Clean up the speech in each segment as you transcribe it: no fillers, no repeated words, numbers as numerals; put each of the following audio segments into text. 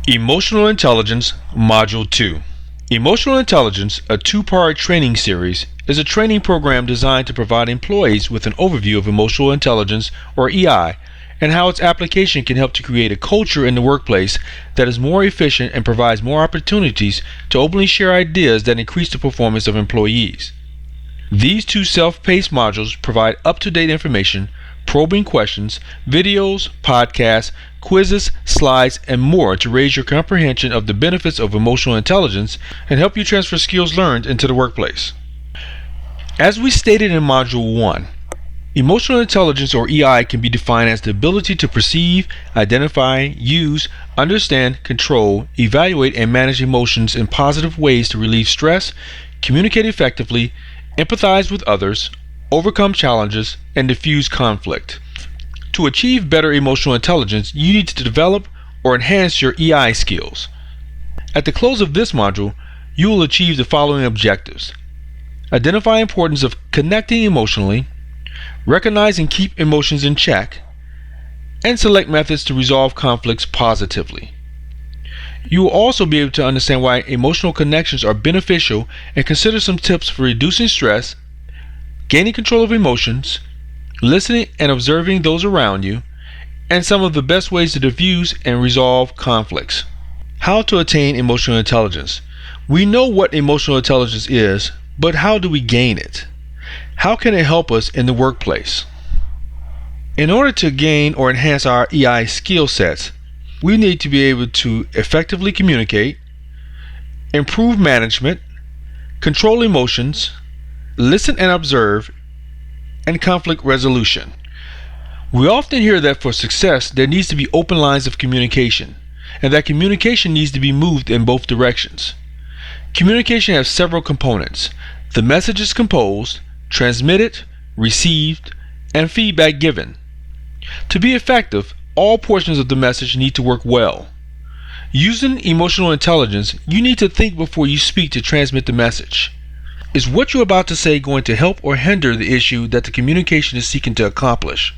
Emotional Intelligence Module 2. Emotional Intelligence, a two-part training series, is a training program designed to provide employees with an overview of emotional intelligence, or EI, and how its application can help to create a culture in the workplace that is more efficient and provides more opportunities to openly share ideas that increase the performance of employees. These two self-paced modules provide up-to-date information, probing questions, videos, podcasts, quizzes, slides, and more to raise your comprehension of the benefits of emotional intelligence and help you transfer skills learned into the workplace. As we stated in Module 1, emotional intelligence, or EI, can be defined as the ability to perceive, identify, use, understand, control, evaluate, and manage emotions in positive ways to relieve stress, communicate effectively, empathize with others, overcome challenges, and diffuse conflict. To achieve better emotional intelligence, you need to develop or enhance your EI skills. At the close of this module, you will achieve the following objectives: identify importance of connecting emotionally, recognize and keep emotions in check, and select methods to resolve conflicts positively. You will also be able to understand why emotional connections are beneficial and consider some tips for reducing stress, gaining control of emotions, listening and observing those around you, and some of the best ways to diffuse and resolve conflicts. How to attain emotional intelligence. We know what emotional intelligence is, but how do we gain it? How can it help us in the workplace? In order to gain or enhance our EI skill sets, we need to be able to effectively communicate, improve management, control emotions, listen and observe, and conflict resolution. We often hear that for success there needs to be open lines of communication, and that communication needs to be moved in both directions. Communication has several components: the message is composed, transmitted, received, and feedback given. To be effective, all portions of the message need to work well. Using emotional intelligence, you need to think before you speak to transmit the message. Is what you're about to say going to help or hinder the issue that the communication is seeking to accomplish?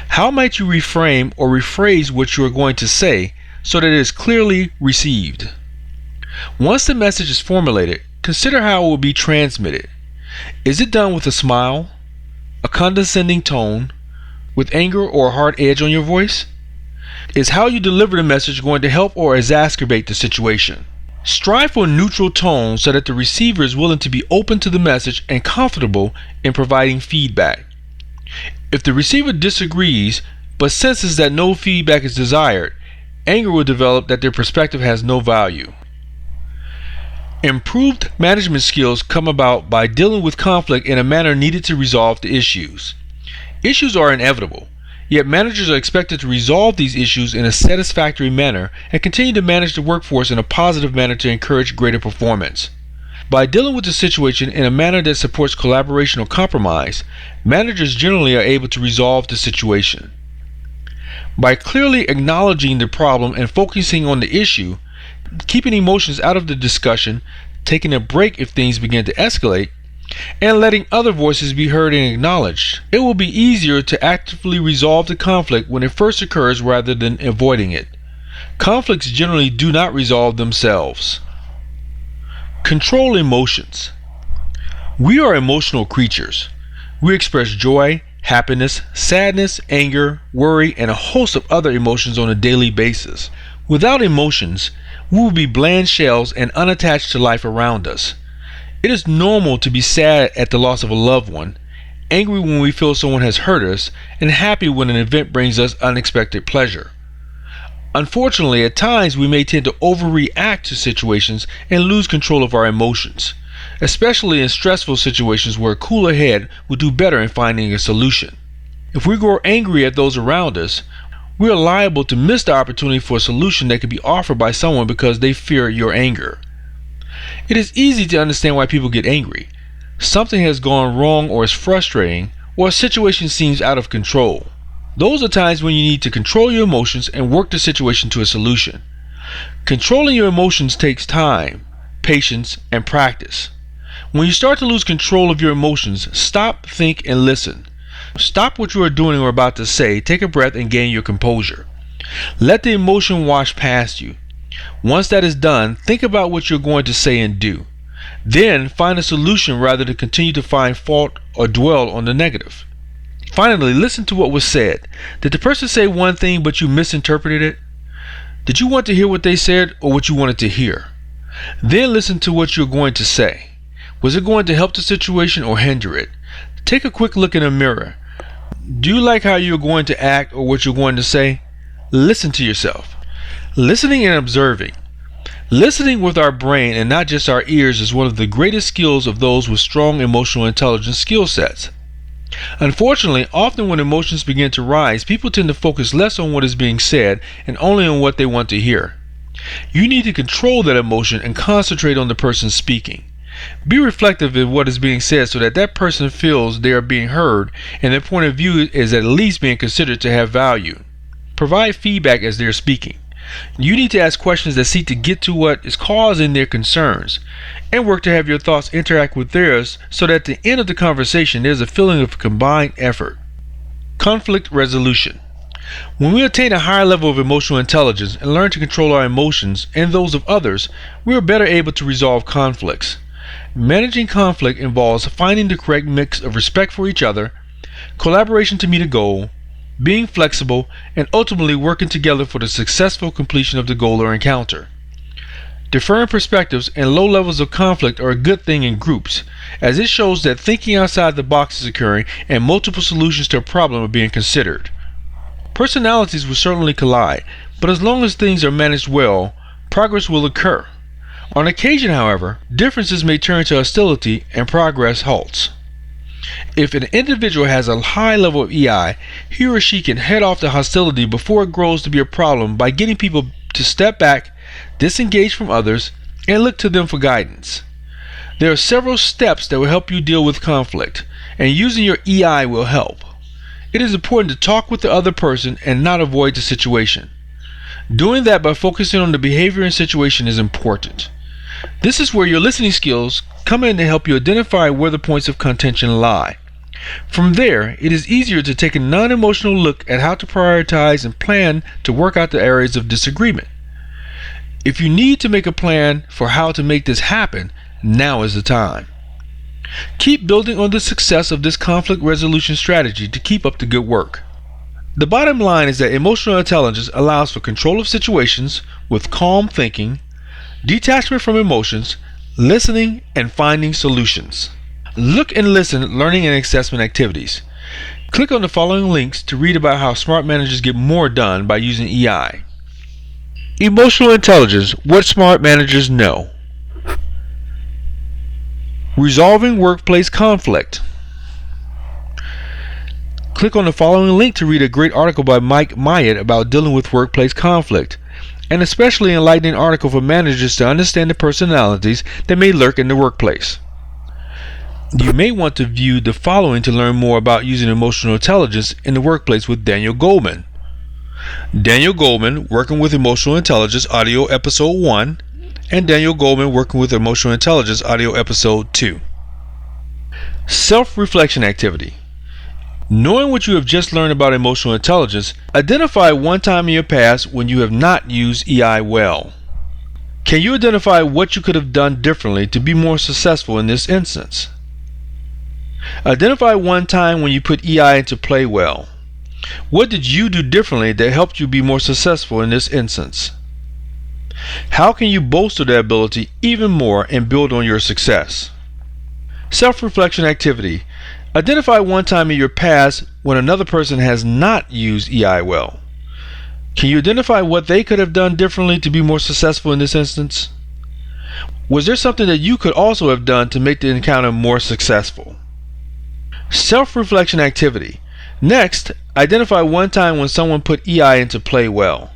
How might you reframe or rephrase what you are going to say so that it is clearly received? Once the message is formulated, consider how it will be transmitted. Is it done with a smile, a condescending tone, with anger or a hard edge on your voice? Is how you deliver the message going to help or exacerbate the situation? Strive for a neutral tone so that the receiver is willing to be open to the message and comfortable in providing feedback. If the receiver disagrees but senses that no feedback is desired, anger will develop that their perspective has no value. Improved management skills come about by dealing with conflict in a manner needed to resolve the issues. Issues are inevitable, yet managers are expected to resolve these issues in a satisfactory manner and continue to manage the workforce in a positive manner to encourage greater performance. By dealing with the situation in a manner that supports collaboration or compromise, managers generally are able to resolve the situation. By clearly acknowledging the problem and focusing on the issue, keeping emotions out of the discussion, taking a break if things begin to escalate, and letting other voices be heard and acknowledged, it will be easier to actively resolve the conflict when it first occurs rather than avoiding it. Conflicts generally do not resolve themselves. Control emotions. We are emotional creatures. We express joy, happiness, sadness, anger, worry, and a host of other emotions on a daily basis. Without emotions, we will be bland shells and unattached to life around us. It is normal to be sad at the loss of a loved one, angry when we feel someone has hurt us, and happy when an event brings us unexpected pleasure. Unfortunately, at times we may tend to overreact to situations and lose control of our emotions, especially in stressful situations where a cooler head would do better in finding a solution. If we grow angry at those around us, we are liable to miss the opportunity for a solution that could be offered by someone because they fear your anger. It is easy to understand why people get angry. Something has gone wrong or is frustrating, or a situation seems out of control. Those are times when you need to control your emotions and work the situation to a solution. Controlling your emotions takes time, patience, and practice. When you start to lose control of your emotions, stop, think, and listen. Stop what you are doing or about to say, take a breath, and gain your composure. Let the emotion wash past you. Once that is done, think about what you're going to say and do. Then find a solution rather than continue to find fault or dwell on the negative. Finally, listen to what was said. Did the person say one thing but you misinterpreted it? Did you want to hear what they said or what you wanted to hear? Then listen to what you're going to say. Was it going to help the situation or hinder it? Take a quick look in a mirror. Do you like how you're going to act or what you're going to say? Listen to yourself. Listening and observing. Listening with our brain and not just our ears is one of the greatest skills of those with strong emotional intelligence skill sets. Unfortunately, often when emotions begin to rise, people tend to focus less on what is being said and only on what they want to hear. You need to control that emotion and concentrate on the person speaking. Be reflective of what is being said so that that person feels they are being heard and their point of view is at least being considered to have value. Provide feedback as they are speaking. You need to ask questions that seek to get to what is causing their concerns and work to have your thoughts interact with theirs so that at the end of the conversation there's a feeling of combined effort. Conflict resolution. When we attain a higher level of emotional intelligence and learn to control our emotions and those of others, we are better able to resolve conflicts. Managing conflict involves finding the correct mix of respect for each other, collaboration to meet a goal, being flexible, and ultimately working together for the successful completion of the goal or encounter. Differing perspectives and low levels of conflict are a good thing in groups, as it shows that thinking outside the box is occurring and multiple solutions to a problem are being considered. Personalities will certainly collide, but as long as things are managed well, progress will occur. On occasion, however, differences may turn to hostility and progress halts. If an individual has a high level of EI, he or she can head off the hostility before it grows to be a problem by getting people to step back, disengage from others, and look to them for guidance. There are several steps that will help you deal with conflict, and using your EI will help. It is important to talk with the other person and not avoid the situation. Doing that by focusing on the behavior and situation is important. This is where your listening skills come in to help you identify where the points of contention lie. From there, it is easier to take a non-emotional look at how to prioritize and plan to work out the areas of disagreement. If you need to make a plan for how to make this happen, now is the time. Keep building on the success of this conflict resolution strategy to keep up the good work. The bottom line is that emotional intelligence allows for control of situations with calm thinking, detachment from emotions, listening, and finding solutions. Look and listen, learning and assessment activities. Click on the following links to read about how smart managers get more done by using EI. Emotional intelligence, what smart managers know. Resolving workplace conflict. Click on the following link to read a great article by Mike Myatt about dealing with workplace conflict, an especially enlightening article for managers to understand the personalities that may lurk in the workplace. You may want to view the following to learn more about using emotional intelligence in the workplace with Daniel Goleman. Daniel Goleman, Working with Emotional Intelligence, Audio Episode 1, and Daniel Goleman, Working with Emotional Intelligence, Audio Episode 2. Self-reflection activity. Knowing what you have just learned about emotional intelligence, identify one time in your past when you have not used EI well. Can you identify what you could have done differently to be more successful in this instance? Identify one time when you put EI into play well. What did you do differently that helped you be more successful in this instance? How can you bolster that ability even more and build on your success? Self-reflection activity. Identify one time in your past when another person has not used EI well. Can you identify what they could have done differently to be more successful in this instance? Was there something that you could also have done to make the encounter more successful? Self-reflection activity. Next, identify one time when someone put EI into play well.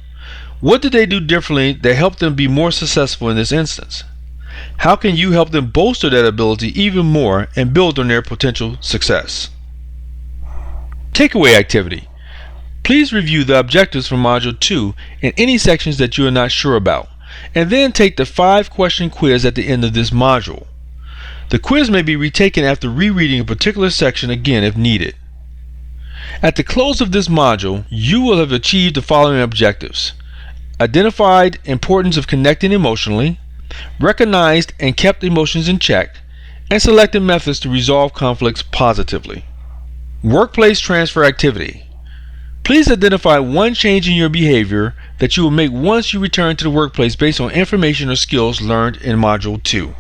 What did they do differently that helped them be more successful in this instance? How can you help them bolster that ability even more and build on their potential success? Takeaway activity. Please review the objectives from Module 2 in any sections that you are not sure about, and then take the 5-question quiz at the end of this module. The quiz may be retaken after rereading a particular section again if needed. At the close of this module, you will have achieved the following objectives: identified importance of connecting emotionally, recognized and kept emotions in check, and selected methods to resolve conflicts positively. Workplace transfer activity. Please identify one change in your behavior that you will make once you return to the workplace based on information or skills learned in Module 2.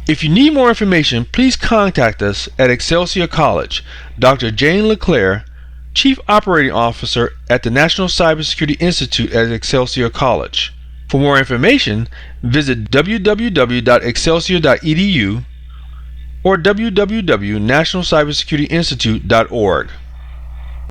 If you need more information, please contact us at Excelsior College. Dr. Jane LeClaire, Chief Operating Officer at the National Cybersecurity Institute at Excelsior College. For more information, visit www.excelsior.edu or www.nationalcybersecurityinstitute.org.